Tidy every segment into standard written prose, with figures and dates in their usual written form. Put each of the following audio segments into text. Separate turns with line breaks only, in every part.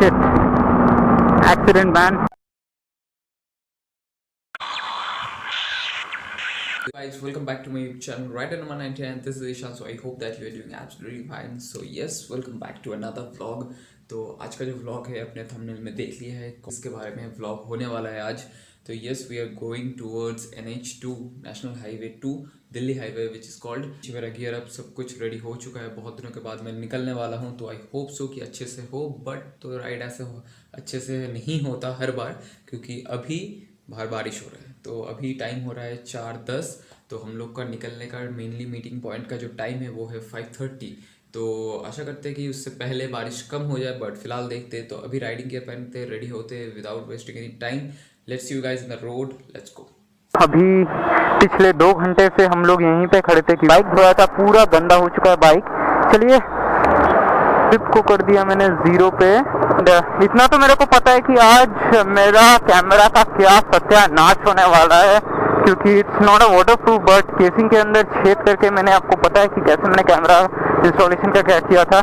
Shit, accident man.
Guys, welcome back to my YouTube channel right on 190 and this is Ishan. So I hope that you are doing absolutely fine. So yes, welcome back to another vlog. तो आज का जो vlog है अपने thumbnail में देख लिया है, इसके बारे में vlog होने वाला है आज। तो yes, we are going towards NH2 National Highway 2 Delhi highway which is called. मेरा गियर अब सब कुछ रेडी हो चुका है, बहुत दिनों के बाद मैं निकलने वाला हूँ। तो आई होप सो कि अच्छे से हो, बट तो राइड ऐसे अच्छे से नहीं होता हर बार, क्योंकि अभी बाहर बारिश हो रहा है। तो अभी टाइम हो रहा है 4:10। तो हम लोग का निकलने का मेनली मीटिंग पॉइंट का जो टाइम है वो है 5:30। तो आशा करते हैं कि उससे पहले बारिश कम हो जाए, बट फिलहाल देखते हैं। तो अभी राइडिंग गियर पहनते, रेडी होते, without wasting any time. Let's see you guys in the road, let's go.
अभी पिछले 2 घंटे से हम लोग यहीं पे खड़े थे कि बाइक धोया था, पूरा गंदा हो चुका है बाइक। चलिए, ट्रिप को कर दिया मैंने 0 पे। इतना तो मेरे को पता है कि आज मेरा कैमरा का क्या सत्यानाश होने वाला है, क्योंकि it's not a water proof, but casing के अंदर छेद करके मैंने आपको पता है कि कैसे मैंने कैमरा इंस्टॉलेशन का क्या किया था।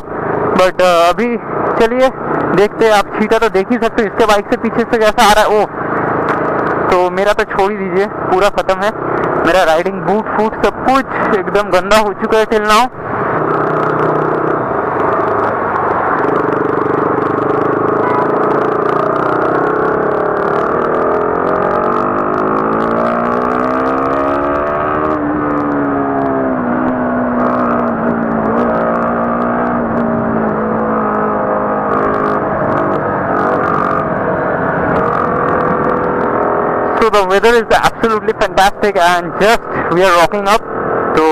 बट अभी चलिए देखते हैं। आप छीटा तो देख ही सकते हो, इसके बाइक से पीछे से कैसा आ रहा है। ओ, तो मेरा तो छोड़ ही दीजिए, पूरा ख़त्म है। मेरा राइडिंग बूट फूट सब कुछ एकदम गंदा हो चुका है till now. So the weather is absolutely fantastic and just we are rocking up. तो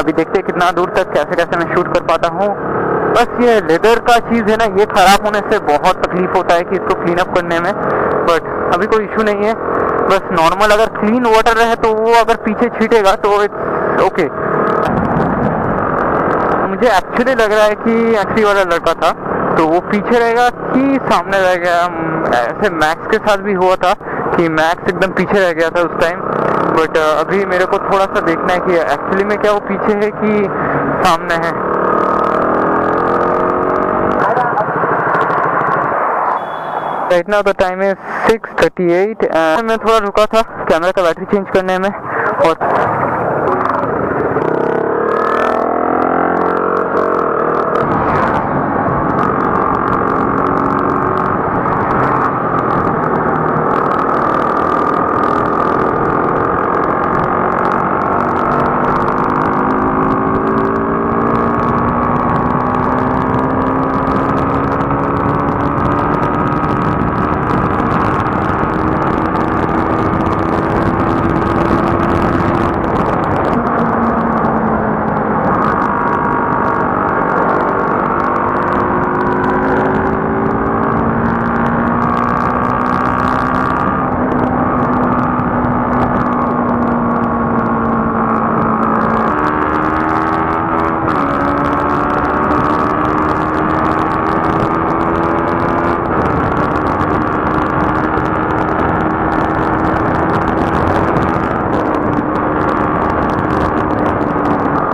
अभी देखते हैं कितना दूर तक कैसे मैं शूट कर पाता हूँ। बस ये लेदर का चीज़ है ना, ये ख़राब होने से बहुत तकलीफ होता है कि इसको क्लीन अप करने में, बट अभी कोई इशू नहीं है। बस नॉर्मल अगर क्लीन वाटर रहे तो वो अगर पीछे छीटेगा तो इट्स ओके। मुझे एक्चुअली लग रहा है कि आखिरी वाला लड़का था तो वो पीछे रहेगा कि सामने रहेगा। ऐसे मैक्स के साथ भी हुआ था कि मैक्स एकदम पीछे रह गया था उस टाइम, बट अभी मेरे को थोड़ा सा देखना है कि एक्चुअली में क्या वो पीछे है कि सामने है। राइट नाउ द टाइम है 6:38। मैं थोड़ा रुका था कैमरा का बैटरी चेंज करने में, और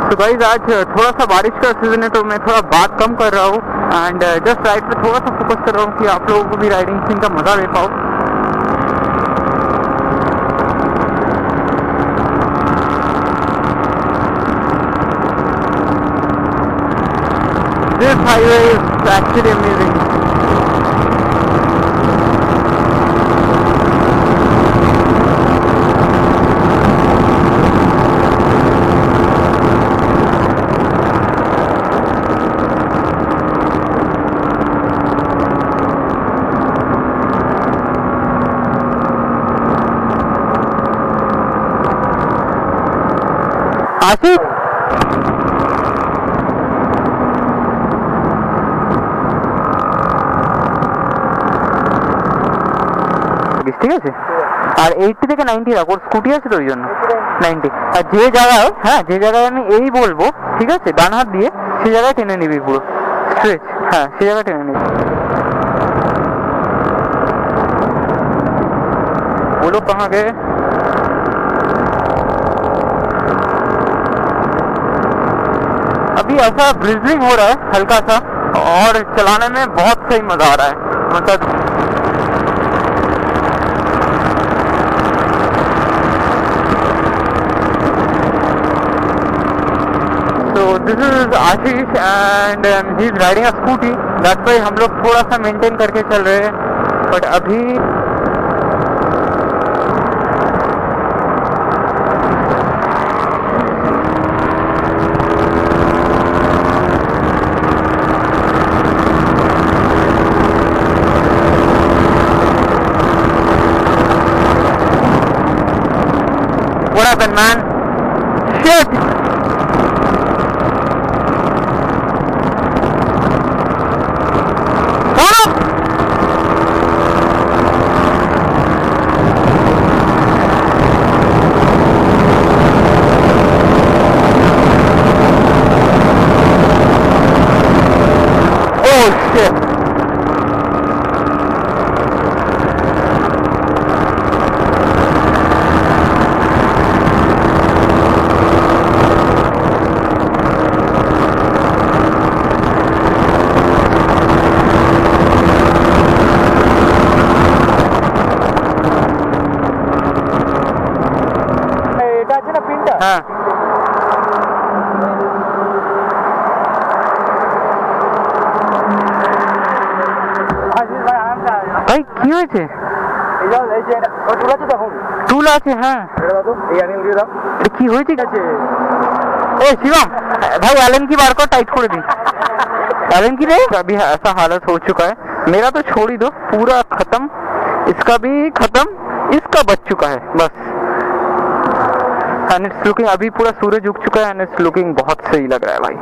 तो गाइस आज थोड़ा सा बारिश का सीजन है तो मैं थोड़ा बात कम कर रहा हूँ एंड जस्ट राइड पे थोड़ा सा फोकस कर रहा हूँ कि आप लोगों को भी राइडिंग सीन का मजा ले पाओ। This highway is actually amazing. आशिक ঠিক আছে, আর 80 থেকে 90 রাখো। স্কুটি আছে তো ওই জন্য 90। আর যে জায়গায়, হ্যাঁ যে জায়গায় আমি এই বলবো, ঠিক আছে, ডান হাত দিয়ে সেই জায়গায় টেনে নিবি পুরো স্ট্রেচ। হ্যাঁ সেই জায়গায় টেনে নিবি। बोलो कहाँ गए? अभी ऐसा ब्रिजलिंग हो रहा है हल्का सा और चलाने में बहुत सही मजा आ रहा है। मतलब so this is Ashish and he is riding a scooty. That's why हम लोग थोड़ा सा मेंटेन करके चल रहे हैं, बट अभी what happened, man? Shit! Oh shit! हाँ ভাই কি হয়েছে? টুল আছে, হ্যাঁ কি হয়েছে? ए शिवम भाई एलन की बार को टाइट कर दी। एलन की नहीं, अभी ऐसा हालत हो चुका है। मेरा तो छोड़ ही दो, पूरा खत्म, इसका भी खत्म, इसका बच चुका है बस। एंड इट्स लुकिंग, अभी पूरा सूरज उग चुका है एंड इट्स लुकिंग बहुत सही लग रहा है भाई।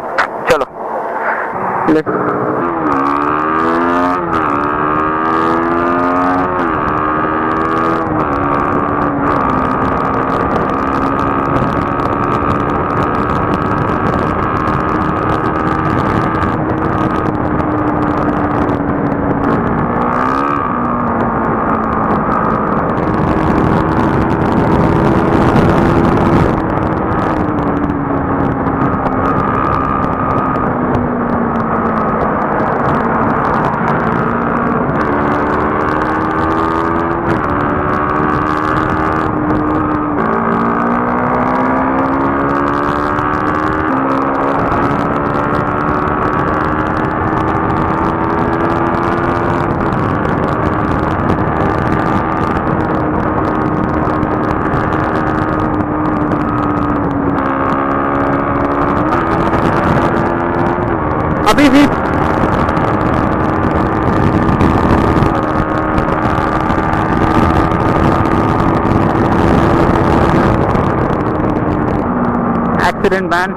चलो अभी भी एक्सीडेंट मैन।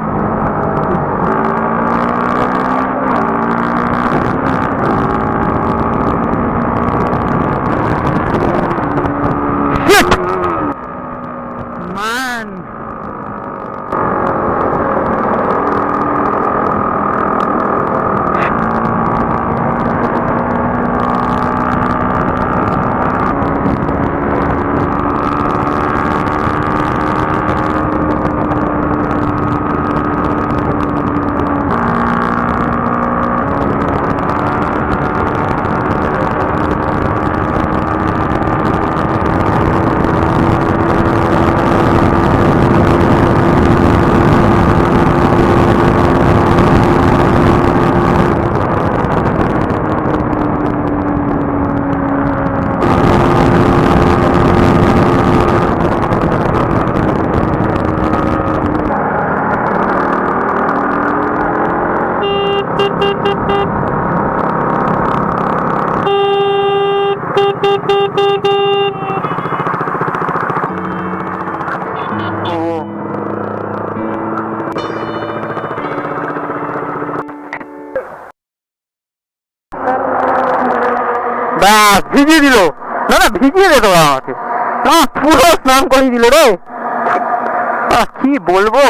शिट मैन, ভিজিয়ে দিল, না না ভিজিয়ে দে তোরা আমাকে, পুরো স্নান করিয়ে দিল রে, কি বলবো।